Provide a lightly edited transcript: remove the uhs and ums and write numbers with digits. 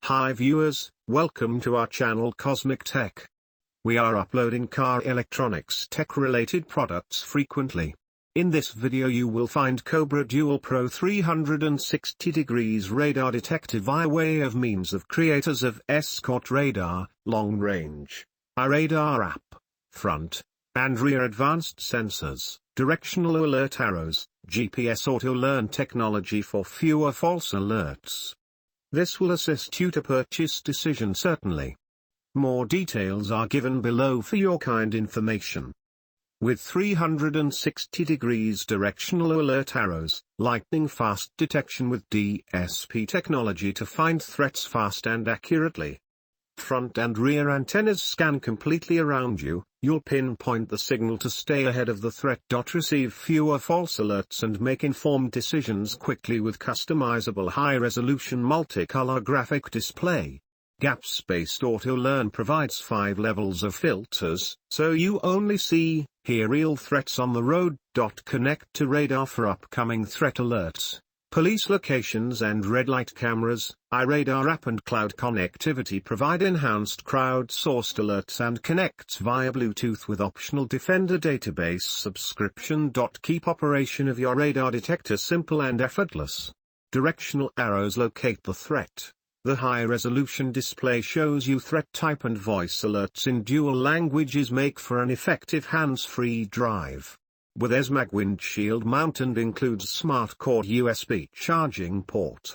Hi viewers, welcome to our channel Cosmic Tech. We are uploading car electronics tech related products frequently. In this video you will find Cobra DualPro 360 degrees radar detector by way of means of Creators of Escort Radar, long range, iRadar app, front and rear advanced sensors, directional alert arrows, GPS AutoLearn technology for fewer false alerts. This will assist you to purchase decision certainly. More details are given below for your kind information. With 360 degrees directional alert arrows, lightning fast detection with DSP technology to find threats fast and accurately. Front and rear antennas scan completely around you, you'll pinpoint the signal to stay ahead of the threat. Receive fewer false alerts and make informed decisions quickly with customizable high-resolution multicolor graphic display. Gaps-based AutoLearn provides 5 levels of filters, so you only see, hear real threats on the road. Connect to radar for upcoming threat alerts. Police locations and red light cameras, iRadar app and cloud connectivity provide enhanced crowd-sourced alerts and connects via Bluetooth with optional Defender database subscription.Keep operation of your radar detector simple and effortless. Directional arrows locate the threat. The high-resolution display shows you threat type and voice alerts in dual languages make for an effective hands-free drive. With EZ Mag Windshield Mount and includes Smartcord USB Charging Port.